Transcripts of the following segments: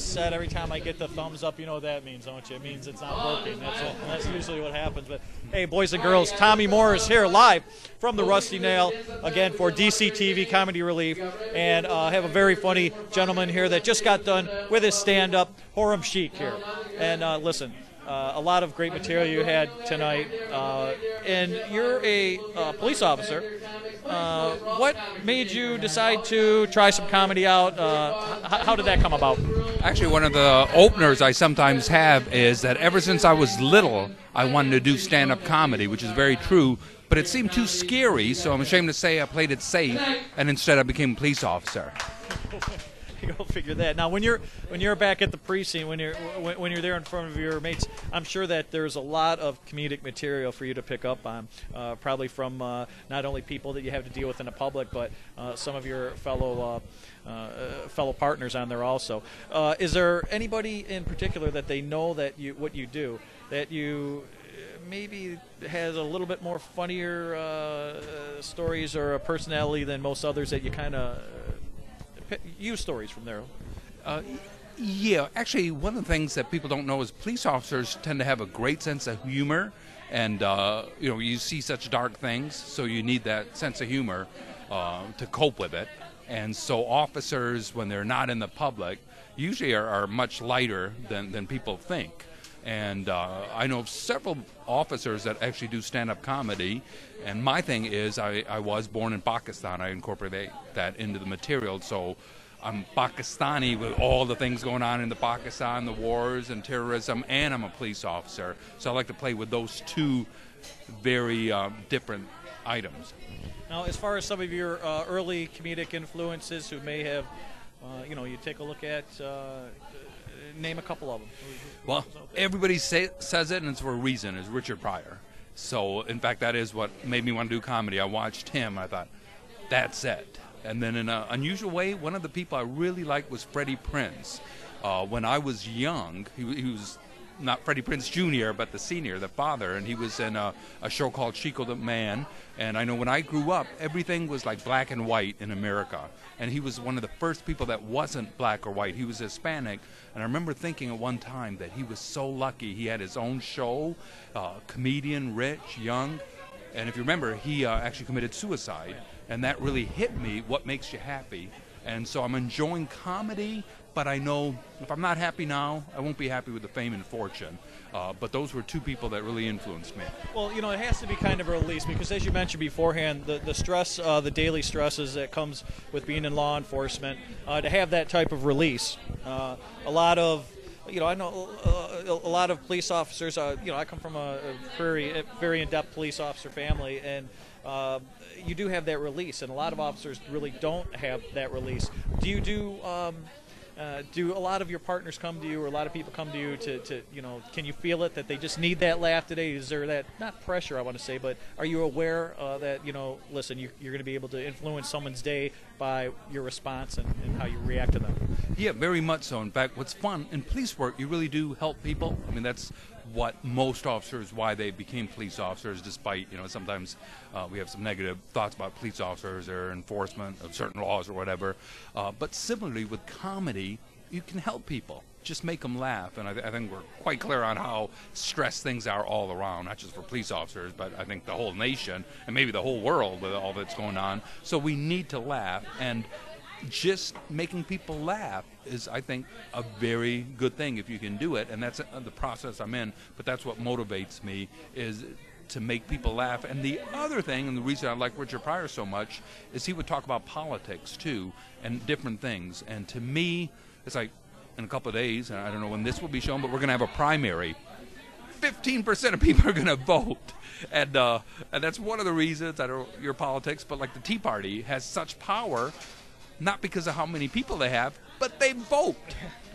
set every time I get the thumbs up. You know what that means, don't you? It means it's not working. That's usually what happens. But hey, boys and girls, Tommy Moore is here live from the Rusty Nail again for DCTV Comedy Relief, and have a very funny gentleman here that just got done with his stand-up, Khurum Shiekh here. And listen, a lot of great material you had tonight, and you're a police officer. What made you decide to try some comedy out? How did that come about? Actually, one of the openers I sometimes have is that ever since I was little, I wanted to do stand-up comedy, which is very true, but it seemed too scary, so I'm ashamed to say I played it safe, and instead I became a police officer. Go figure that. Now, when you're back at the precinct, when you're there in front of your mates, I'm sure that there's a lot of comedic material for you to pick up on, probably from not only people that you have to deal with in the public, but some of your fellow partners on there also. Is there anybody in particular that they know that what you do, that you maybe has a little bit more funnier stories or a personality than most others that you kind of use stories from there? Yeah, actually, one of the things that people don't know is police officers tend to have a great sense of humor, and you see such dark things, so you need that sense of humor to cope with it. And so officers, when they're not in the public, usually are much lighter than people think. And I know of several officers that actually do stand-up comedy, and my thing is I was born in Pakistan. I incorporate that into the material, so I'm Pakistani with all the things going on in the Pakistan, the wars and terrorism, and I'm a police officer. So I like to play with those two very different items. Now, as far as some of your early comedic influences who may have, you take a look at, name a couple of them. Well, everybody says it, and it's for a reason, is Richard Pryor. So, in fact, that is what made me want to do comedy. I watched him, and I thought, that's it. And then in an unusual way, one of the people I really liked was Freddie Prinze. When I was young, he was not Freddie Prinze Jr., but the senior, the father, and he was in a show called Shiekh the Man. And I know when I grew up, everything was like black and white in America. And he was one of the first people that wasn't black or white. He was Hispanic. And I remember thinking at one time that he was so lucky. He had his own show, comedian, rich, young. And if you remember, he actually committed suicide. And that really hit me, what makes you happy. And so I'm enjoying comedy, but I know if I'm not happy now, I won't be happy with the fame and fortune. But those were two people that really influenced me. Well, it has to be kind of a release because, as you mentioned beforehand, the stress, the daily stresses that comes with being in law enforcement, to have that type of release. A lot of, I know a lot of police officers. I come from a very in-depth police officer family, and you do have that release, and a lot of officers really don't have that release. Do a lot of your partners come to you, or a lot of people come to you to can you feel it that they just need that laugh today? Is there that, not pressure I want to say, but are you aware that, listen, you're going to be able to influence someone's day by your response and how you react to them? Yeah, very much so. In fact, what's fun, in police work, you really do help people. I mean, that's what most officers, why they became police officers, despite, sometimes we have some negative thoughts about police officers or enforcement of certain laws or whatever. But similarly with comedy, you can help people. Just make them laugh. And I think we're quite clear on how stressed things are all around, not just for police officers, but I think the whole nation and maybe the whole world with all that's going on. So we need to laugh, and just making people laugh is, I think, a very good thing if you can do it, and that's the process I'm in. But that's what motivates me, is to make people laugh. And the other thing, and the reason I like Richard Pryor so much, is he would talk about politics too and different things. And to me, it's like in a couple of days, and I don't know when this will be shown, but we're going to have a primary. 15% of people are going to vote, and that's one of the reasons, I don't know your politics, but like the Tea Party has such power, not because of how many people they have, but they vote.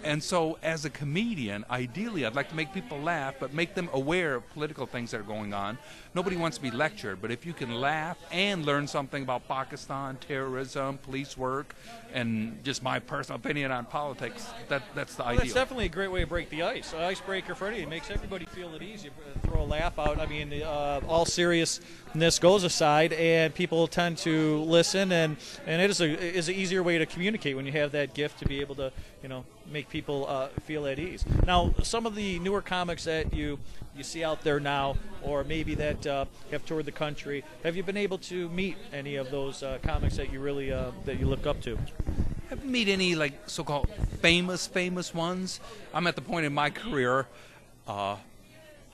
And so as a comedian, ideally, I'd like to make people laugh, but make them aware of political things that are going on. Nobody wants to be lectured, but if you can laugh and learn something about Pakistan, terrorism, police work, and just my personal opinion on politics, that's the ideal. That's definitely a great way to break the ice. An icebreaker for anything. It makes everybody feel at ease. You throw a laugh out. I mean, all seriousness goes aside, and people tend to listen, and it is an easier way to communicate when you have that gift to be able to, make people feel at ease. Now, some of the newer comics that you see out there now, or maybe that have toured the country, have you been able to meet any of those comics that you really that you look up to? Haven't meet any like so-called famous ones. I'm at the point in my career.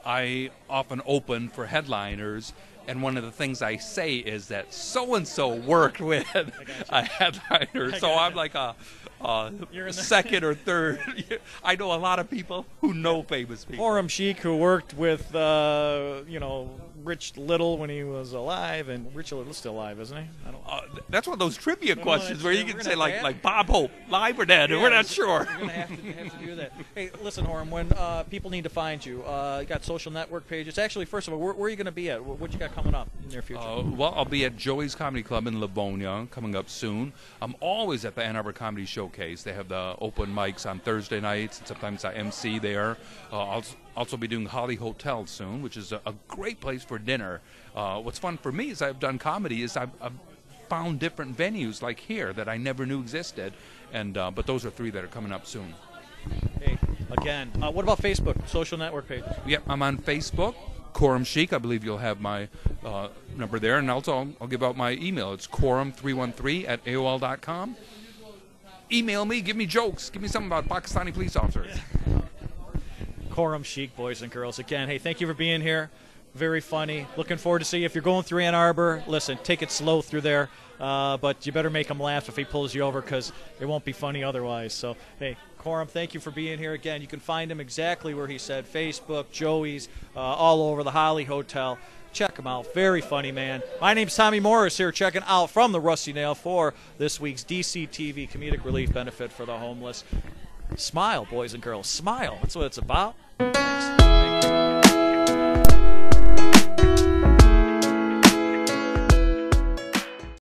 I often open for headliners, and one of the things I say is that so-and-so worked with a headliner. So I'm like a second or third. I know a lot of people who know famous people. Khurum Shiekh, who worked with, Rich Little when he was alive, and Rich Little's still alive, isn't he? I don't. That's one of those trivia questions where you can say like like Bob Hope, live or dead, and we're not sure. We're gonna have to do that. Hey, listen, Khurum, when people need to find you, you got social network pages. Actually, first of all, where are you going to be at? What you got coming up in the near future? Well, I'll be at Joey's Comedy Club in Livonia coming up soon. I'm always at the Ann Arbor Comedy Showcase. They have the open mics on Thursday nights, and sometimes I MC there. I'll also be doing Holly Hotel soon, which is a great place for dinner. What's fun for me is I've done comedy is I've found different venues like here that I never knew existed, and but those are 3 that are coming up soon. Hey, again, what about Facebook, social network pages? Yeah, I'm on Facebook, Khurum Shiekh. I believe you'll have my number there, and also I'll give out my email. It's Khurum313@AOL.com. Email me, give me jokes, give me something about Pakistani police officers. Khurum Shiekh, boys and girls. Again, hey, thank you for being here. Very funny. Looking forward to see you. If you're going through Ann Arbor, listen, take it slow through there. But you better make him laugh if he pulls you over, because it won't be funny otherwise. So, hey, Khurum, thank you for being here. Again, you can find him exactly where he said, Facebook, Joey's, all over the Holly Hotel. Check him out. Very funny man. My name's Tommy Morris here, checking out from the Rusty Nail for this week's DCTV Comedic Relief Benefit for the Homeless. Smile, boys and girls. Smile. That's what it's about. Thanks.